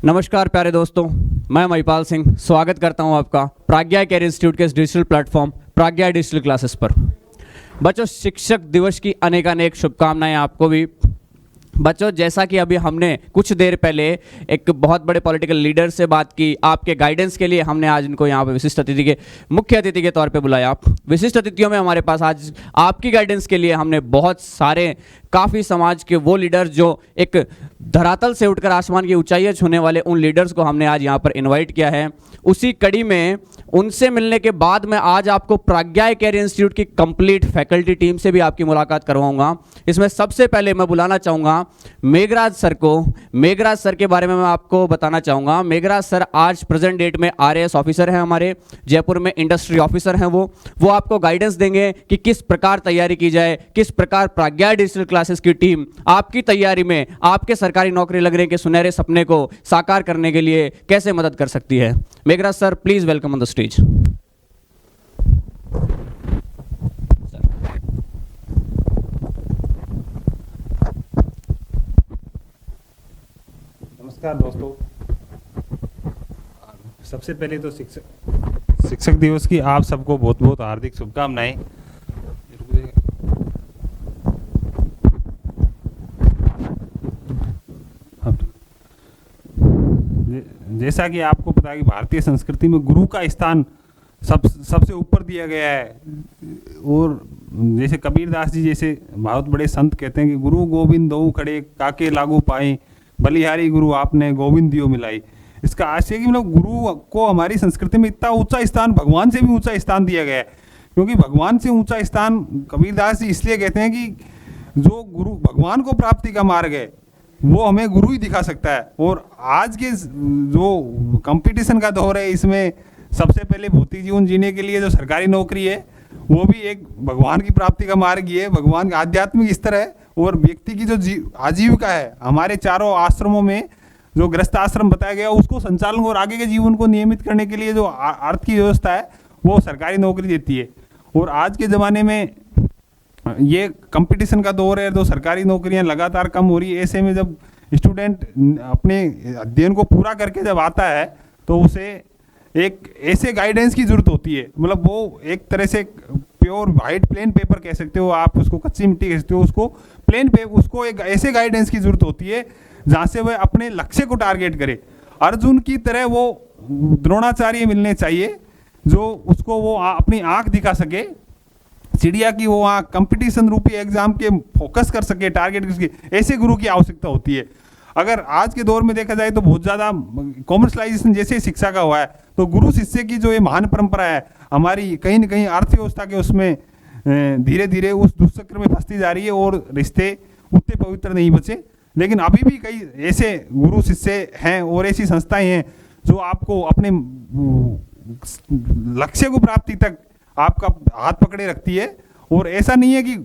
नमस्कार प्यारे दोस्तों, मैं महिपाल सिंह स्वागत करता हूं आपका प्राज्ञा कैरियर इंस्टीट्यूट के इस डिजिटल प्लेटफॉर्म प्राज्ञा डिजिटल क्लासेस पर। बच्चों, शिक्षक दिवस की अनेकानेक शुभकामनाएं आपको भी। बच्चों, जैसा कि अभी हमने कुछ देर पहले एक बहुत बड़े पॉलिटिकल लीडर से बात की, आपके गाइडेंस के लिए हमने आज इनको यहाँ पे विशिष्ट अतिथि के मुख्य अतिथि के तौर पे बुलाया। विशिष्ट अतिथियों में हमारे पास आज आपकी गाइडेंस के लिए हमने बहुत सारे काफ़ी समाज के वो लीडर जो एक धरातल से उठकर आसमान की ऊंचाइयां छूने वाले उन लीडर्स को हमने आज यहाँ पर इनवाइट किया है। उसी कड़ी में उनसे मिलने के बाद मैं आज आपको प्राज्ञा कैरियर इंस्टीट्यूट की कंप्लीट फैकल्टी टीम से भी आपकी मुलाकात करवाऊंगा। इसमें सबसे पहले मैं बुलाना चाहूँगा मेघराज सर को। मेघराज सर के बारे में मैं आपको बताना चाहूँगा। मेघराज सर आज प्रेजेंट डेट में RAS ऑफिसर हैं, हमारे जयपुर में इंडस्ट्री ऑफिसर हैं। वो आपको गाइडेंस देंगे कि किस प्रकार तैयारी की जाए, किस प्रकार प्राज्ञा डिजिटल क्लासेस की टीम आपकी तैयारी में आपके सरकारी नौकरी लगने के सुनहरे सपने को साकार करने के लिए कैसे मदद कर सकती है। Meghraj sir, please welcome on the stage. नमस्कार दोस्तों, सबसे पहले तो शिक्षक दिवस की आप सबको बहुत बहुत हार्दिक शुभकामनाएं। जैसा कि आपको पता है कि भारतीय संस्कृति में गुरु का स्थान सबसे ऊपर दिया गया है। और जैसे कबीरदास जी जैसे बहुत बड़े संत कहते हैं कि गुरु गोविंद दो खड़े काके लागू पाए, बलिहारी गुरु आपने गोविंद दियो मिलाई। इसका आशय कि मतलब गुरु को हमारी संस्कृति में इतना ऊंचा स्थान, भगवान से भी ऊंचा स्थान दिया गया है। क्योंकि भगवान से ऊंचा स्थान कबीरदास जी इसलिए कहते हैं कि जो गुरु भगवान को प्राप्ति का मार्ग है वो हमें गुरु ही दिखा सकता है। और आज के जो कंपटीशन का दौर है, इसमें सबसे पहले भौतिक जीवन जीने के लिए जो सरकारी नौकरी है वो भी एक भगवान की प्राप्ति का मार्ग ही है, भगवान का आध्यात्मिक स्तर है। और व्यक्ति की जो आजीविका है, हमारे चारों आश्रमों में जो गृहस्थ आश्रम बताया गया उसको संचालन और आगे के जीवन को नियमित करने के लिए जो अर्थ की व्यवस्था है वो सरकारी नौकरी देती है। और आज के ज़माने में ये कंपटीशन का दौर है, तो सरकारी नौकरियां लगातार कम हो रही है। ऐसे में जब स्टूडेंट अपने अध्ययन को पूरा करके जब आता है तो उसे एक ऐसे गाइडेंस की जरूरत होती है। मतलब वो एक तरह से प्योर वाइट प्लेन पेपर कह सकते हो आप, उसको कच्ची मिट्टी कह सकते हो, उसको प्लेन पेपर, उसको एक ऐसे गाइडेंस की जरूरत होती है जहाँ से वह अपने लक्ष्य को टारगेट करे। अर्जुन की तरह वो द्रोणाचार्य मिलने चाहिए जो उसको वो अपनी आँख दिखा सके, चिड़िया की वो वहाँ कंपटीशन रूपी एग्जाम के फोकस कर सके, टारगेट कर सके। ऐसे गुरु की आवश्यकता होती है। अगर आज के दौर में देखा जाए तो बहुत ज़्यादा कॉमर्शलाइजेशन जैसे शिक्षा का हुआ है, तो गुरु शिष्य की जो ये महान परंपरा है हमारी कहीं न कहीं अर्थव्यवस्था के उसमें धीरे धीरे उस दुष्चक्र में फंसती जा रही है और रिश्ते उतने पवित्र नहीं बचे। लेकिन अभी भी कई ऐसे गुरु शिष्य हैं और ऐसी संस्थाएं हैं जो आपको अपने लक्ष्य को प्राप्ति तक आपका हाथ पकड़े रखती है। और ऐसा नहीं है कि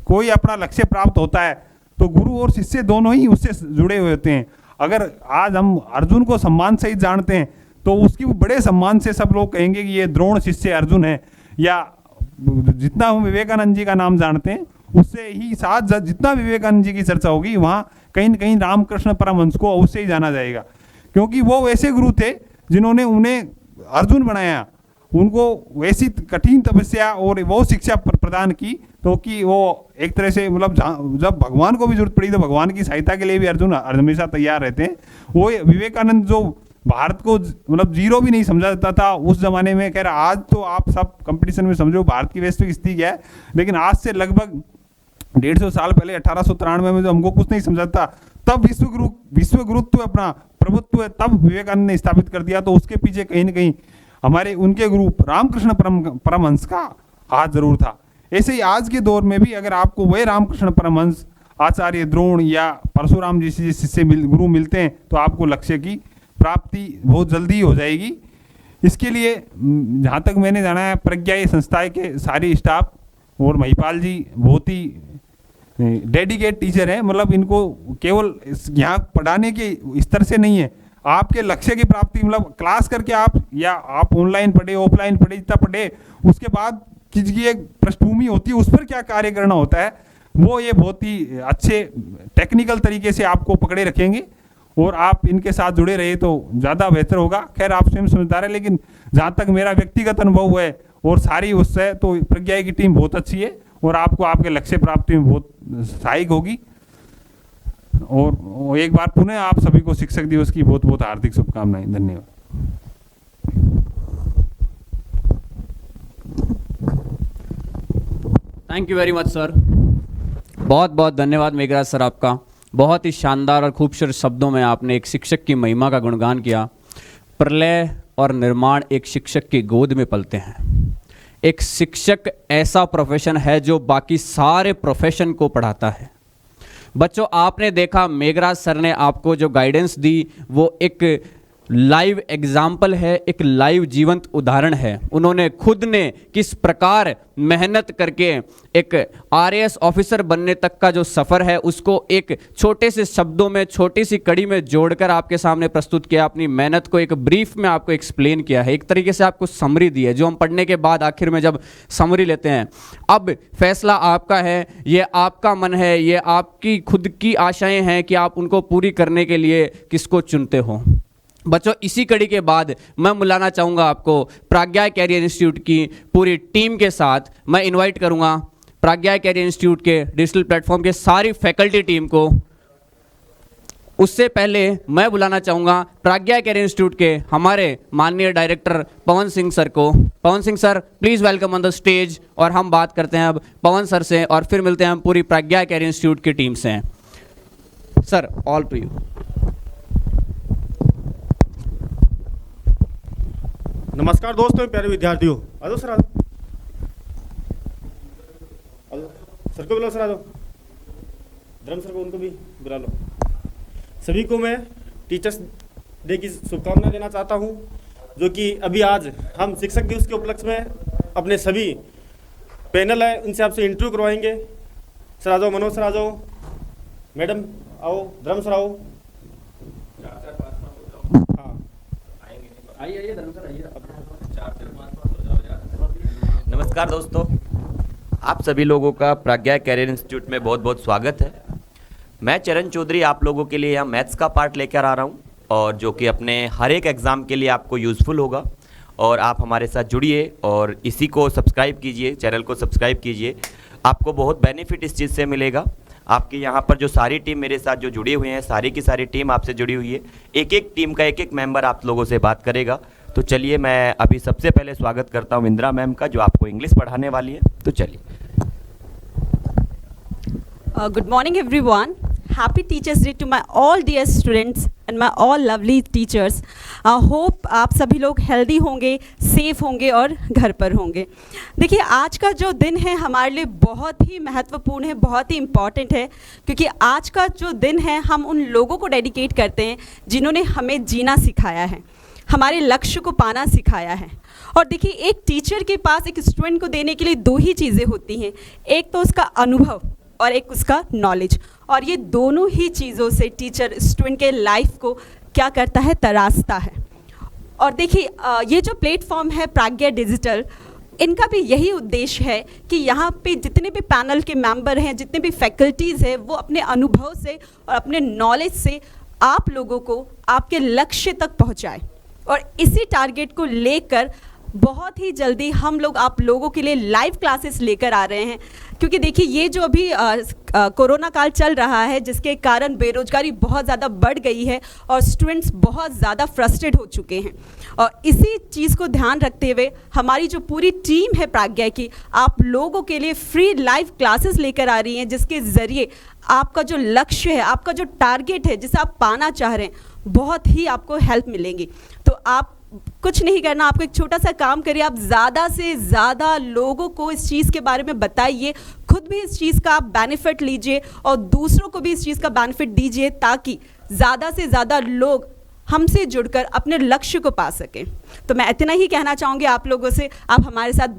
कोई अपना लक्ष्य प्राप्त होता है तो गुरु और शिष्य दोनों ही उससे जुड़े हुए होते हैं। अगर आज हम अर्जुन को सम्मान सहित जानते हैं तो उसकी बड़े सम्मान से सब लोग कहेंगे कि ये द्रोण शिष्य अर्जुन है, या जितना हम विवेकानंद जी का नाम जानते हैं उससे ही साथ जितना विवेकानंद जी की चर्चा होगी वहाँ कहीं न कहीं रामकृष्ण परमहंस को अवश्य ही जाना जाएगा। क्योंकि वो वैसे गुरु थे जिन्होंने उन्हें अर्जुन बनाया, उनको वैसी कठिन तपस्या और वो शिक्षा प्रदान की तो कि वो एक तरह से मतलब जब भगवान को भी जरूरत पड़ी तो भगवान की सहायता के लिए भी अर्जुन हमेशा तैयार रहते हैं। वो विवेकानंद जो भारत को मतलब जीरो भी नहीं समझा जाता था उस जमाने में, कह रहा आज तो आप सब कंपटीशन में समझो भारत की वैश्विक स्थिति क्या है, लेकिन आज से लगभग 150 साल पहले 1893 में जो हमको कुछ नहीं समझा था तब विश्व गुरुत्व अपना प्रभुत्व तब विवेकानंद ने स्थापित कर दिया। तो उसके पीछे कहीं न कहीं हमारे उनके गुरु रामकृष्ण परमहंस का हाथ जरूर था। ऐसे ही आज के दौर में भी अगर आपको वह रामकृष्ण परमहंस, आचार्य द्रोण या परशुराम जैसे शिष्य गुरु मिलते हैं तो आपको लक्ष्य की प्राप्ति बहुत जल्दी हो जाएगी। इसके लिए जहाँ तक मैंने जाना है प्रज्ञा ये संस्थाएं के सारी स्टाफ और महिपाल जी बहुत ही डेडिकेट टीचर हैं। मतलब इनको केवल यहाँ पढ़ाने के स्तर से नहीं है, आपके लक्ष्य की प्राप्ति मतलब क्लास करके आप ऑनलाइन पढ़े ऑफलाइन पढ़े जितना पढ़े उसके बाद की एक पृष्ठभूमि होती है उस पर क्या कार्य करना होता है वो ये बहुत ही अच्छे टेक्निकल तरीके से आपको पकड़े रखेंगे। और आप इनके साथ जुड़े रहे तो ज़्यादा बेहतर होगा। खैर आप स्वयं समझदार है, लेकिन जहाँ तक मेरा व्यक्तिगत अनुभव है और सारी उससे, तो प्रज्ञा की टीम बहुत अच्छी है और आपको आपके लक्ष्य प्राप्ति में बहुत सहायक होगी। और एक बार पुनः आप सभी को शिक्षक दिवस की बहुत बहुत हार्दिक शुभकामनाएं। धन्यवाद। Thank you very much sir, बहुत बहुत धन्यवाद मेघराज सर आपका। बहुत ही शानदार और खूबसूरत शब्दों में आपने एक शिक्षक की महिमा का गुणगान किया। प्रलय और निर्माण एक शिक्षक की गोद में पलते हैं। एक शिक्षक ऐसा प्रोफेशन है जो बाकी सारे प्रोफेशन को पढ़ाता है। बच्चों आपने देखा मेघराज सर ने आपको जो गाइडेंस दी वो एक लाइव एग्जाम्पल है, एक लाइव जीवंत उदाहरण है। उन्होंने खुद ने किस प्रकार मेहनत करके एक आरएएस ऑफिसर बनने तक का जो सफ़र है उसको एक छोटे से शब्दों में, छोटी सी कड़ी में जोड़कर आपके सामने प्रस्तुत किया। अपनी मेहनत को एक ब्रीफ में आपको एक्सप्लेन किया है, एक तरीके से आपको समरी दी है, जो हम पढ़ने के बाद आखिर में जब समरी लेते हैं। अब फैसला आपका है, ये आपका मन है, ये आपकी खुद की आशाएं हैं कि आप उनको पूरी करने के लिए किसको चुनते हो। बच्चों इसी कड़ी के बाद मैं बुलाना चाहूँगा आपको प्राज्ञा कैरियर इंस्टीट्यूट की पूरी टीम के साथ। मैं इनवाइट करूँगा प्राज्ञा कैरियर इंस्टीट्यूट के डिजिटल प्लेटफॉर्म के सारी फैकल्टी टीम को। उससे पहले मैं बुलाना चाहूँगा प्राज्ञा कैरियर इंस्टीट्यूट के हमारे माननीय डायरेक्टर पवन सिंह सर को। Pawan Singh sir please welcome on the stage. और हम बात करते हैं अब पवन सर से और फिर मिलते हैं हम पूरी प्राज्ञा कैरियर इंस्टीट्यूट की टीम से। Sir all to you. नमस्कार दोस्तों, प्यारे विद्यार्थियों। आ जाओ सर, आ जाओ, सर को बुलाओ, सर आ जाओ, धर्म सर को, उनको भी बुला लो। सभी को मैं टीचर्स डे की शुभकामनाएं देना चाहता हूं, जो कि अभी आज हम शिक्षक दिवस के उपलक्ष्य में अपने सभी पैनल है उनसे आपसे इंटरव्यू करवाएंगे। सर आ जाओ, मनोज सर आ जाओ, मैडम आओ, धर्म सर आओ। आइए धर्म सर आइए। नमस्कार दोस्तों, आप सभी लोगों का प्राज्ञा कैरियर इंस्टीट्यूट में बहुत बहुत स्वागत है। मैं चरण चौधरी आप लोगों के लिए यहाँ मैथ्स का पार्ट लेकर आ रहा हूँ, और जो कि अपने हर एक एग्ज़ाम के लिए आपको यूज़फुल होगा। और आप हमारे साथ जुड़िए और इसी को सब्सक्राइब कीजिए, चैनल को सब्सक्राइब कीजिए। आपको बहुत बेनिफिट इस चीज़ से मिलेगा। आपके यहाँ पर जो सारी टीम मेरे साथ जो जुड़ी हुई हैं, सारी की सारी टीम आपसे जुड़ी हुई है। एक एक टीम का एक एक मेंबर आप लोगों से बात करेगा। तो चलिए मैं अभी सबसे पहले स्वागत करता हूँ इंदिरा मैम का, जो आपको इंग्लिश पढ़ाने वाली है। तो चलिए। Good morning everyone. Happy Teachers Day to my all dear students and my all lovely teachers. Hope आप सभी लोग हेल्दी होंगे, सेफ होंगे और घर पर होंगे। देखिए आज का जो दिन है हमारे लिए बहुत ही महत्वपूर्ण है, बहुत ही इम्पॉर्टेंट है, क्योंकि आज का जो दिन है हम उन लोगों को डेडिकेट करते हैं जिन्होंने हमें जीना सिखाया है, हमारे लक्ष्य को पाना सिखाया है। और देखिए एक टीचर के पास एक स्टूडेंट को देने के लिए दो ही चीज़ें होती हैं, एक तो उसका अनुभव और एक उसका नॉलेज। और ये दोनों ही चीज़ों से टीचर स्टूडेंट के लाइफ को क्या करता है, तराशता है। और देखिए ये जो प्लेटफॉर्म है प्राज्ञा डिजिटल, इनका भी यही उद्देश्य है कि यहाँ पे जितने भी पैनल के मेंबर हैं, जितने भी फैकल्टीज़ हैं, वो अपने अनुभव से और अपने नॉलेज से आप लोगों को आपके लक्ष्य तक पहुँचाए। और इसी टारगेट को लेकर बहुत ही जल्दी हम लोग आप लोगों के लिए लाइव क्लासेस लेकर आ रहे हैं, क्योंकि देखिए ये जो अभी कोरोना काल चल रहा है, जिसके कारण बेरोजगारी बहुत ज़्यादा बढ़ गई है और स्टूडेंट्स बहुत ज़्यादा फ्रस्ट्रेट हो चुके हैं। और इसी चीज़ को ध्यान रखते हुए हमारी जो पूरी टीम है प्राज्ञा की, आप लोगों के लिए फ्री लाइव क्लासेस लेकर आ रही हैं, जिसके ज़रिए आपका जो लक्ष्य है, आपका जो टारगेट है, जिसे आप पाना चाह रहे हैं, बहुत ही आपको हेल्प मिलेंगी। तो आप कुछ नहीं करना, आपको एक छोटा सा काम करिए, आप ज़्यादा से ज़्यादा लोगों को इस चीज़ के बारे में बताइए, खुद भी इस चीज़ का आप बेनिफिट लीजिए और दूसरों को भी इस चीज़ का बेनिफिट दीजिए, ताकि ज़्यादा से ज़्यादा लोग हमसे जुड़कर अपने लक्ष्य को पा सकें। तो मैं इतना ही कहना चाहूँगी आप लोगों से, आप हमारे साथ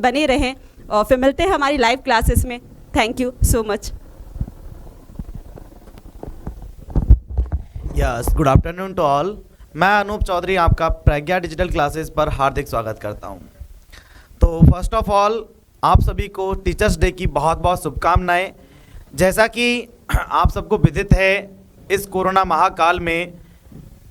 बने रहें और फिर मिलते हैं हमारी लाइव क्लासेस में। Thank you so much. Yes, good afternoon to all. मैं अनूप चौधरी आपका प्राज्ञा डिजिटल क्लासेस पर हार्दिक स्वागत करता हूं। तो फर्स्ट ऑफ ऑल आप सभी को टीचर्स डे की बहुत बहुत शुभकामनाएं। जैसा कि आप सबको विदित है इस कोरोना महाकाल में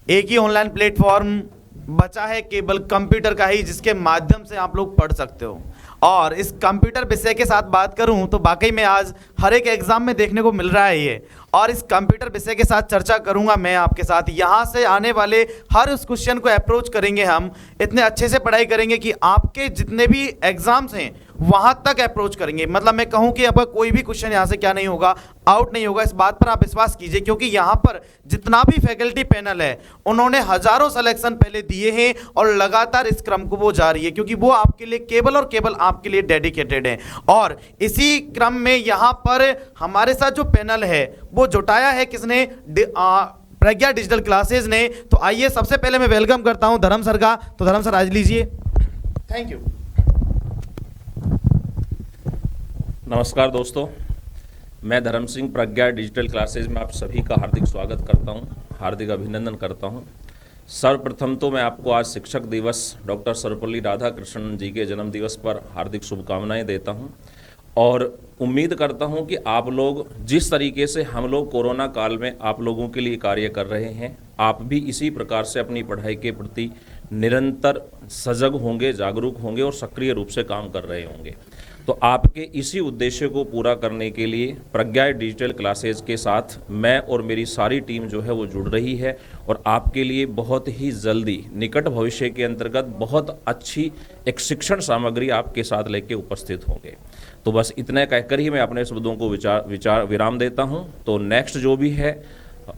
एक ही ऑनलाइन प्लेटफॉर्म बचा है, केवल कंप्यूटर का ही, जिसके माध्यम से आप लोग पढ़ सकते हो। और इस कंप्यूटर विषय के साथ बात करूं तो वाकई में आज हर एक एग्जाम में देखने को मिल रहा है ये। और इस कंप्यूटर विषय के साथ चर्चा करूंगा मैं आपके साथ। यहाँ से आने वाले हर उस क्वेश्चन को अप्रोच करेंगे हम, इतने अच्छे से पढ़ाई करेंगे कि आपके जितने भी एग्जाम्स हैं वहाँ तक अप्रोच करेंगे। मतलब मैं कहूँ कि आपका कोई भी क्वेश्चन यहाँ से क्या नहीं होगा, आउट नहीं होगा। इस बात पर आप विश्वास कीजिए, क्योंकि यहाँ पर जितना भी फैकल्टी पैनल है उन्होंने हजारों सिलेक्शन पहले दिए हैं और लगातार इस क्रम को वो जारी है, क्योंकि वो आपके लिए केवल और केवल आपके लिए डेडिकेटेड है। और इसी क्रम में यहाँ पर हमारे साथ जो पैनल है वो जुटाया है किसने? प्रज्ञा डिजिटल क्लासेज ने। तो आइए सबसे पहले मैं वेलकम करता हूँ धर्म सर का। तो धर्म सर आज लीजिए। Thank you. नमस्कार दोस्तों, मैं धर्म सिंह प्रज्ञा डिजिटल क्लासेज में आप सभी का हार्दिक स्वागत करता हूं, हार्दिक अभिनंदन करता हूं। सर्वप्रथम तो मैं आपको आज शिक्षक दिवस डॉक्टर सर्वपल्ली राधाकृष्णन जी के जन्म दिवस पर हार्दिक शुभकामनाएं देता हूं और उम्मीद करता हूं कि आप लोग जिस तरीके से हम लोग कोरोना काल में आप लोगों के लिए कार्य कर रहे हैं, आप भी इसी प्रकार से अपनी पढ़ाई के प्रति निरंतर सजग होंगे, जागरूक होंगे और सक्रिय रूप से काम कर रहे होंगे। तो आपके इसी उद्देश्य को पूरा करने के लिए प्रज्ञा डिजिटल क्लासेज के साथ मैं और मेरी सारी टीम जो है वो जुड़ रही है और आपके लिए बहुत ही जल्दी निकट भविष्य के अंतर्गत बहुत अच्छी एक शिक्षण सामग्री आपके साथ लेके उपस्थित होंगे। तो बस इतना कहकर ही मैं अपने शब्दों को विराम देता हूँ। तो नेक्स्ट जो भी है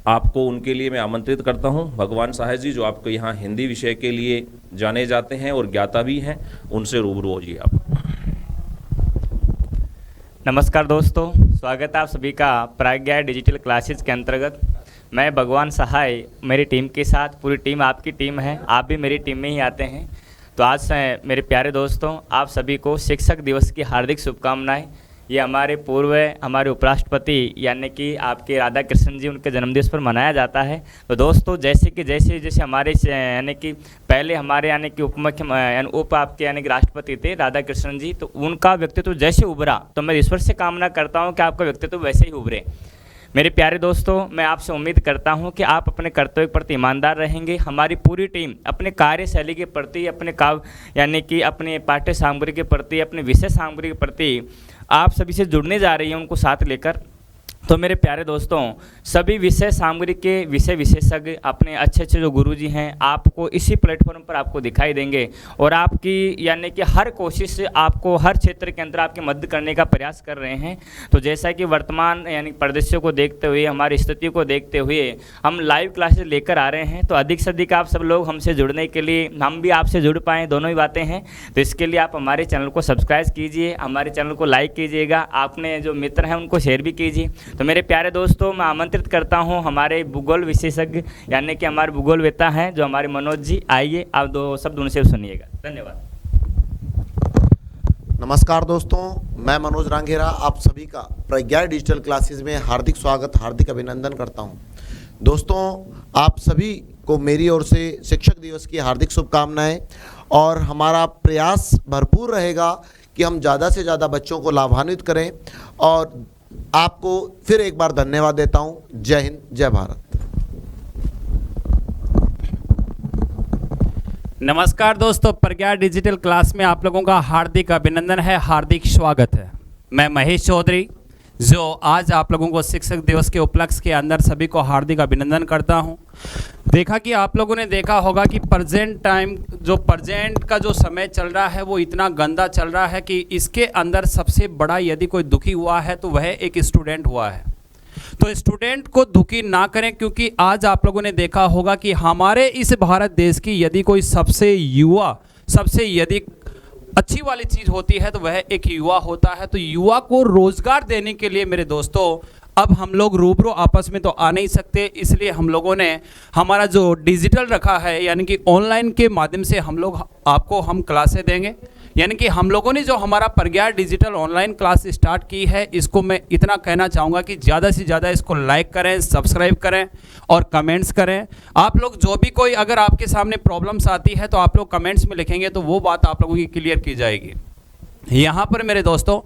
आपको उनके लिए मैं आमंत्रित करता हूं। भगवान साहब जी जो आपको यहाँ हिंदी विषय के लिए जाने जाते हैं और ज्ञाता भी हैं, उनसे रूबरू हो जी आप। नमस्कार दोस्तों, स्वागत है आप सभी का प्रज्ञा डिजिटल क्लासेस के अंतर्गत। मैं भगवान सहाय मेरी टीम के साथ, पूरी टीम आपकी टीम है, आप भी मेरी टीम में ही आते हैं। तो आज से मेरे प्यारे दोस्तों, आप सभी को शिक्षक दिवस की हार्दिक शुभकामनाएं। ये हमारे पूर्व हमारे उपराष्ट्रपति यानी कि आपके राधा कृष्णन जी, उनके जन्मदिवस पर मनाया जाता है। तो दोस्तों जैसे हमारे यानी कि पहले हमारे यानी कि उप आपके यानी कि राष्ट्रपति थे राधा कृष्णन जी, तो उनका व्यक्तित्व जैसे उभरा, तो मैं ईश्वर से कामना करता हूँ कि आपका व्यक्तित्व वैसे ही उभरे। मेरे प्यारे दोस्तों, मैं आपसे उम्मीद करता हूं कि आप अपने कर्तव्य के प्रति ईमानदार रहेंगे। हमारी पूरी टीम अपने कार्यशैली के प्रति, अपने यानी कि अपने पाठ्य सामग्री के प्रति, अपने विषय सामग्री के प्रति आप सभी से जुड़ने जा रही हैं, उनको साथ लेकर। तो मेरे प्यारे दोस्तों, सभी विषय सामग्री के विषय विशेषज्ञ अपने अच्छे अच्छे जो गुरुजी हैं आपको इसी प्लेटफॉर्म पर आपको दिखाई देंगे और आपकी यानी कि हर कोशिश से आपको हर क्षेत्र के अंदर आपकी मदद करने का प्रयास कर रहे हैं। तो जैसा कि वर्तमान यानी परिदृश्य को देखते हुए, हमारी स्थिति को देखते हुए हम लाइव क्लासेस लेकर आ रहे हैं। तो अधिक से अधिक आप सब लोग हमसे जुड़ने के लिए, हम भी आपसे जुड़ पाएँ, दोनों ही बातें हैं। तो इसके लिए आप हमारे चैनल को सब्सक्राइब कीजिए, हमारे चैनल को लाइक कीजिएगा, आपने जो मित्र हैं उनको शेयर भी कीजिए। तो मेरे प्यारे दोस्तों, मैं आमंत्रित करता हूं हमारे भूगोल विशेषज्ञ यानी कि हमारे भूगोलवेत्ता हैं जो हमारे मनोज जी। आइए आप दो शब्द उनसे सुनिएगा। धन्यवाद। नमस्कार दोस्तों, मैं मनोज रांगेरा आप सभी का प्रज्ञा डिजिटल क्लासेस में हार्दिक स्वागत, हार्दिक अभिनंदन करता हूं। दोस्तों, आप सभी को मेरी ओर से शिक्षक दिवस की हार्दिक शुभकामनाएं और हमारा प्रयास भरपूर रहेगा कि हम ज़्यादा से ज़्यादा बच्चों को लाभान्वित करें। और आपको फिर एक बार धन्यवाद देता हूं। जय हिंद, जय भारत। नमस्कार दोस्तों, प्रज्ञा डिजिटल क्लास में आप लोगों का हार्दिक अभिनंदन है, हार्दिक स्वागत है। मैं महेश चौधरी जो आज आप लोगों को शिक्षक दिवस के उपलक्ष्य के अंदर सभी को हार्दिक अभिनंदन करता हूं। देखा कि आप लोगों ने देखा होगा कि प्रेजेंट का जो समय चल रहा है वो इतना गंदा चल रहा है कि इसके अंदर सबसे बड़ा यदि कोई दुखी हुआ है तो वह एक स्टूडेंट हुआ है। तो स्टूडेंट को दुखी ना करें, क्योंकि आज आप लोगों ने देखा होगा कि हमारे इस भारत देश की यदि कोई सबसे यदि अच्छी वाली चीज़ होती है तो वह एक युवा होता है। तो युवा को रोजगार देने के लिए मेरे दोस्तों अब हम लोग रूबरू आपस में तो आ नहीं सकते, इसलिए हम लोगों ने हमारा जो डिजिटल रखा है यानी कि ऑनलाइन के माध्यम से हम लोग आपको हम क्लासें देंगे। यानी कि हम लोगों ने जो हमारा प्रज्ञा डिजिटल ऑनलाइन क्लास स्टार्ट की है, इसको मैं इतना कहना चाहूँगा कि ज़्यादा से ज़्यादा इसको लाइक करें, सब्सक्राइब करें और कमेंट्स करें। आप लोग जो भी कोई अगर आपके सामने प्रॉब्लम्स आती है तो आप लोग कमेंट्स में लिखेंगे तो वो बात आप लोगों की क्लियर की जाएगी। यहाँ पर मेरे दोस्तों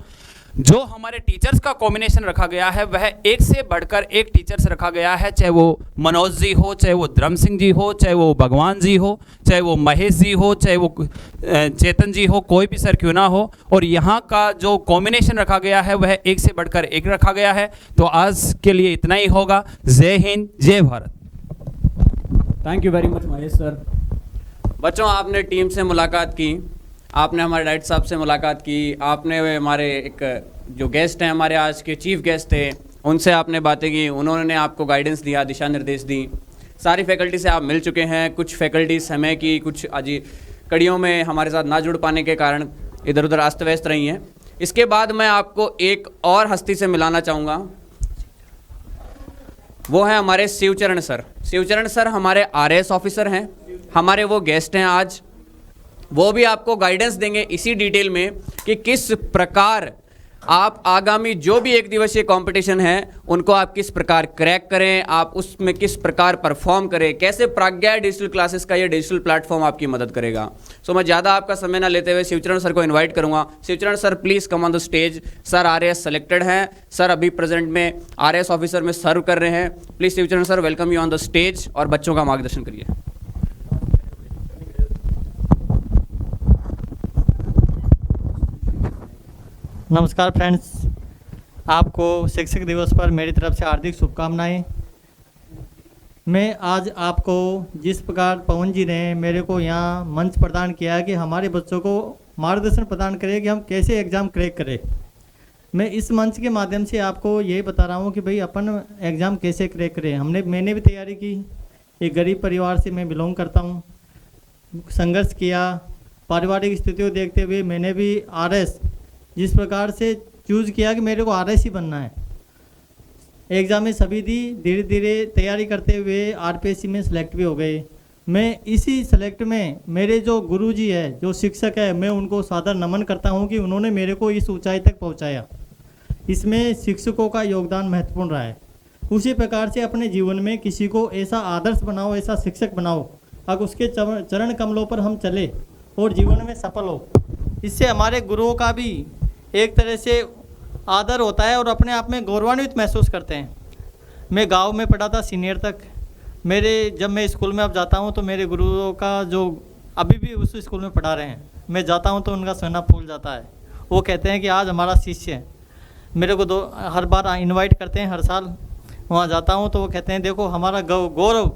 जो हमारे टीचर्स का कॉम्बिनेशन रखा गया है वह एक से बढ़कर एक टीचर्स रखा गया है, चाहे वो मनोज जी हो, चाहे वो धर्म सिंह जी हो, चाहे वो भगवान जी हो, चाहे वो महेश जी हो, चाहे वो चेतन जी हो, कोई भी सर क्यों ना हो। और यहाँ का जो कॉम्बिनेशन रखा गया है वह एक से बढ़कर एक रखा गया है। तो आज के लिए इतना ही होगा। जय हिंद, जय Bharat. Thank you very much Mahesh sir. बच्चों, आपने टीम से मुलाकात की, आपने हमारे डायरेक्टर साहब से मुलाकात की, आपने हमारे एक जो गेस्ट हैं, हमारे आज के चीफ गेस्ट थे, उनसे आपने बातें की, उन्होंने आपको गाइडेंस दिया, दिशा निर्देश दी। सारी फैकल्टी से आप मिल चुके हैं। कुछ फैकल्टी समय की कुछ आज कड़ियों में हमारे साथ ना जुड़ पाने के कारण इधर उधर अस्त व्यस्त रही हैं। इसके बाद मैं आपको एक और हस्ती से मिलाना चाहूँगा, वो है हमारे शिवचरण सर। शिवचरण सर हमारे RAS ऑफिसर हैं, हमारे वो गेस्ट हैं आज। वो भी आपको गाइडेंस देंगे इसी डिटेल में कि किस प्रकार आप आगामी जो भी एक दिवसीय कंपटीशन है उनको आप किस प्रकार क्रैक करें, आप उसमें किस प्रकार परफॉर्म करें, कैसे प्रज्ञा डिजिटल क्लासेस का ये डिजिटल प्लेटफॉर्म आपकी मदद करेगा। सो मैं ज़्यादा आपका समय ना लेते हुए शिवचरण सर को इनवाइट करूंगा। Shivcharan sir please come on the stage. Sir RAS selected हैं, सर अभी प्रेजेंट में RAS ऑफिसर में सर्व कर रहे हैं। Please Shivcharan sir, welcome you on the stage और बच्चों का मार्गदर्शन करिए। नमस्कार फ्रेंड्स, आपको शिक्षक दिवस पर मेरी तरफ से हार्दिक शुभकामनाएं। मैं आज आपको जिस प्रकार पवन जी ने मेरे को यहाँ मंच प्रदान किया है कि हमारे बच्चों को मार्गदर्शन प्रदान करें कि हम कैसे एग्ज़ाम क्रैक करें, मैं इस मंच के माध्यम से आपको यही बता रहा हूँ कि भाई अपन एग्ज़ाम कैसे क्रैक करें। मैंने भी तैयारी की। एक गरीब परिवार से मैं बिलोंग करता हूँ, संघर्ष किया। पारिवारिक स्थितियों को देखते हुए मैंने भी RAS जिस प्रकार से चूज़ किया कि मेरे को RAS ही बनना है। एग्ज़ाम में सभी दी, धीरे धीरे तैयारी करते हुए RPSC में सेलेक्ट भी हो गए। मैं इसी सेलेक्ट में मेरे जो गुरुजी है, जो शिक्षक है, मैं उनको सादर नमन करता हूं कि उन्होंने मेरे को इस ऊंचाई तक पहुंचाया। इसमें शिक्षकों का योगदान महत्वपूर्ण रहा है। उसी प्रकार से अपने जीवन में किसी को ऐसा आदर्श बनाओ, ऐसा शिक्षक बनाओ, अगर उसके चरण कमलों पर हम चले और जीवन में सफल हो। इससे हमारे गुरुओं का भी एक तरह से आदर होता है और अपने आप में गौरवान्वित महसूस करते हैं। मैं गांव में पढ़ा था सीनियर तक। जब मैं स्कूल में अब जाता हूं तो मेरे गुरुओं का जो अभी भी उस स्कूल में पढ़ा रहे हैं, मैं जाता हूं तो उनका सोना फूल जाता है। वो कहते हैं कि आज हमारा शिष्य है। मेरे को हर बार इनवाइट करते हैं, हर साल वहाँ जाता हूँ तो वो कहते हैं देखो हमारा गौरव,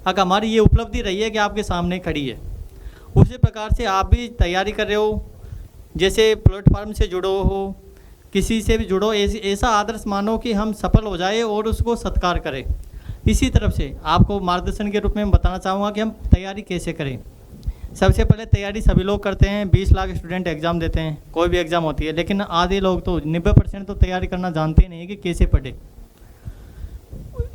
अगर हमारी ये उपलब्धि रही है कि आपके सामने खड़ी है। उसी प्रकार से आप भी तैयारी कर रहे हो, जैसे प्लेटफार्म से जुड़ो हो, किसी से भी जुड़ो, ऐसा आदर्श मानो कि हम सफल हो जाए और उसको सत्कार करें। इसी तरफ से आपको मार्गदर्शन के रूप में बताना चाहूँगा कि हम तैयारी कैसे करें। सबसे पहले तैयारी सभी लोग करते हैं। 20 लाख स्टूडेंट एग्ज़ाम देते हैं, कोई भी एग्ज़ाम होती है, लेकिन आधे लोग तो 90% तो तैयारी करना जानते ही नहीं है कि कैसे पढ़े।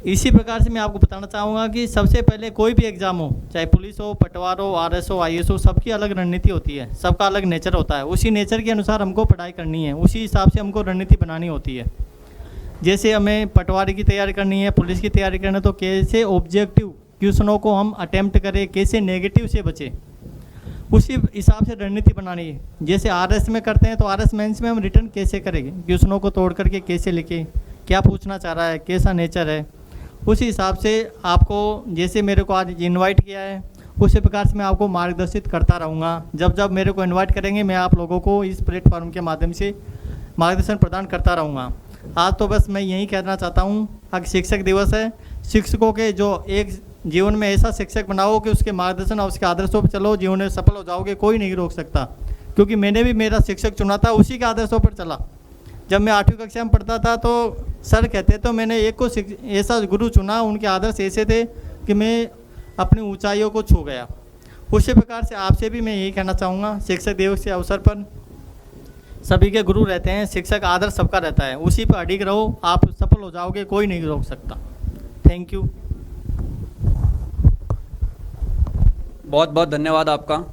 इसी प्रकार से मैं आपको बताना चाहूँगा कि सबसे पहले कोई भी एग्ज़ाम हो, चाहे पुलिस हो, पटवार हो, RS हो, IAS हो, सबकी अलग रणनीति होती है, सबका अलग नेचर होता है। उसी नेचर के अनुसार हमको पढ़ाई करनी है, उसी हिसाब से हमको रणनीति बनानी होती है। जैसे हमें पटवारी की तैयारी करनी है, पुलिस की तैयारी करनी है, तो कैसे ऑब्जेक्टिव क्वेश्चनों को हम अटैम्प्ट करें, कैसे नेगेटिव से बचें, उसी हिसाब से रणनीति बनानी है। जैसे RS में करते हैं तो RS मेंस में हम रिटर्न कैसे करेंगे, क्वेश्चनों को तोड़ करके कैसे लिखें, क्या पूछना चाह रहा है, कैसा नेचर है, उसी हिसाब से आपको, जैसे मेरे को आज इनवाइट किया है उसी प्रकार से मैं आपको मार्गदर्शित करता रहूँगा। जब जब मेरे को इनवाइट करेंगे मैं आप लोगों को इस प्लेटफॉर्म के माध्यम से मार्गदर्शन प्रदान करता रहूँगा। आज तो बस मैं यही कहना चाहता हूँ, आज शिक्षक दिवस है, शिक्षकों के जो एक जीवन में ऐसा शिक्षक बनाओ कि उसके मार्गदर्शन और उसके आदर्शों पर चलो, जीवन में सफल हो जाओगे, कोई नहीं रोक सकता। क्योंकि मैंने भी मेरा शिक्षक चुना था, उसी के आदर्शों पर चला। जब मैं 8वीं कक्षा में पढ़ता था तो सर कहते तो मैंने एक को ऐसा गुरु चुना, उनके आदर्श ऐसे थे कि मैं अपनी ऊंचाइयों को छू गया। उसी प्रकार से आपसे भी मैं यही कहना चाहूँगा, शिक्षक दिवस के अवसर पर सभी के गुरु रहते हैं, शिक्षक आदर्श सबका रहता है, उसी पर अडिग रहो, आप सफल हो जाओगे, कोई नहीं रोक सकता। Thank you. बहुत बहुत धन्यवाद आपका।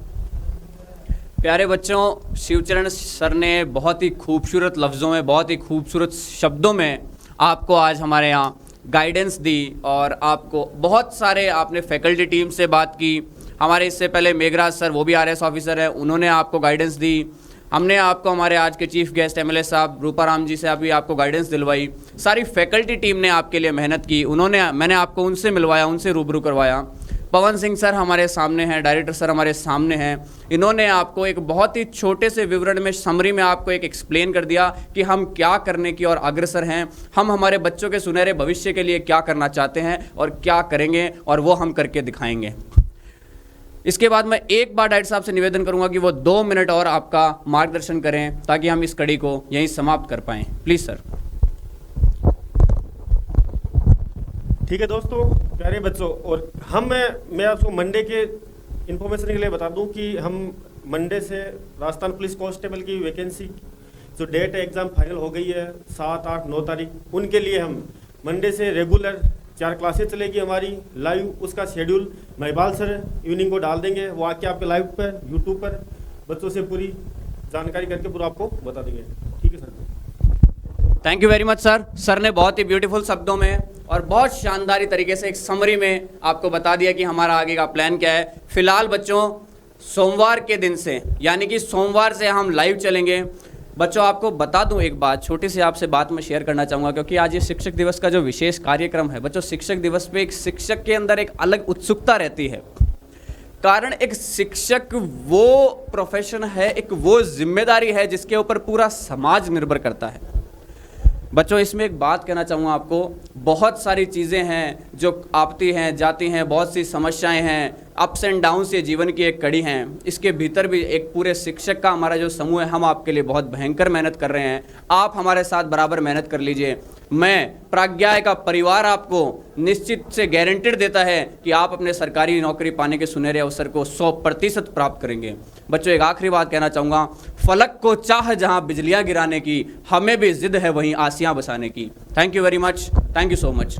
प्यारे बच्चों, शिवचरण सर ने बहुत ही खूबसूरत लफ्ज़ों में, बहुत ही खूबसूरत शब्दों में आपको आज हमारे यहाँ गाइडेंस दी और आपको बहुत सारे, आपने फैकल्टी टीम से बात की। हमारे इससे पहले मेघराज सर, वो भी RS ऑफिसर है, उन्होंने आपको गाइडेंस दी। हमने आपको हमारे आज के चीफ गेस्ट एमएलए साहब रूपाराम जी से अभी आपको गाइडेंस दिलवाई, सारी फैकल्टी टीम ने आपके लिए मेहनत की, मैंने आपको उनसे मिलवाया, उनसे रूबरू करवाया। पवन सिंह सर हमारे सामने हैं, डायरेक्टर सर हमारे सामने हैं, इन्होंने आपको एक बहुत ही छोटे से विवरण में, समरी में आपको एक एक्सप्लेन कर दिया कि हम क्या करने की और अग्रसर हैं, हम हमारे बच्चों के सुनहरे भविष्य के लिए क्या करना चाहते हैं और क्या करेंगे, और वो हम करके दिखाएंगे। इसके बाद मैं एक बार डायरेक्टर साहब से निवेदन करूंगा कि वो 2 मिनट और आपका मार्गदर्शन करें ताकि हम इस कड़ी को यहीं समाप्त कर पाएं। Please sir. ठीक है दोस्तों, प्यारे बच्चों, और मैं आपको मंडे के इन्फॉर्मेशन के लिए बता दूं कि हम मंडे से राजस्थान पुलिस कांस्टेबल की वैकेंसी जो डेट है, एग्ज़ाम फाइनल हो गई है 7, 8, 9 तारीख, उनके लिए हम मंडे से रेगुलर 4 क्लासेस चलेगी हमारी लाइव। उसका शेड्यूल महिपाल सर इवनिंग को डाल देंगे, वो आके आपके लाइव पर यूट्यूब पर बच्चों से पूरी जानकारी करके पूरा आपको बता देंगे। ठीक है sir. Thank you very much sir. Sir ने बहुत ही ब्यूटीफुल शब्दों में और बहुत शानदारी तरीके से एक समरी में आपको बता दिया कि हमारा आगे का प्लान क्या है। फिलहाल बच्चों, सोमवार के दिन से, यानी कि सोमवार से हम लाइव चलेंगे। बच्चों आपको बता दूं एक बात, छोटी सी आपसे बात मैं शेयर करना चाहूँगा, क्योंकि आज ये शिक्षक दिवस का जो विशेष कार्यक्रम है बच्चों, शिक्षक दिवस पे एक शिक्षक के अंदर एक अलग उत्सुकता रहती है। कारण एक शिक्षक वो प्रोफेशन है, एक वो जिम्मेदारी है जिसके ऊपर पूरा समाज निर्भर करता है। बच्चों इसमें एक बात कहना चाहूँगा आपको, बहुत सारी चीज़ें हैं जो आती हैं जाती हैं, बहुत सी समस्याएं हैं, अप्स एंड डाउन्स ये जीवन की एक कड़ी हैं। इसके भीतर भी एक पूरे शिक्षक का हमारा जो समूह है, हम आपके लिए बहुत भयंकर मेहनत कर रहे हैं। आप हमारे साथ बराबर मेहनत कर लीजिए। मैं प्राज्ञा का परिवार आपको निश्चित से गारंटेड देता है कि आप अपने सरकारी नौकरी पाने के सुनहरे अवसर को 100% प्राप्त करेंगे। बच्चों एक आखिरी बात कहना चाहूँगा, फलक को चाह जहाँ बिजलियाँ गिराने की, हमें भी जिद है वहीं आसियाँ बसाने की। Thank you very much, thank you so much.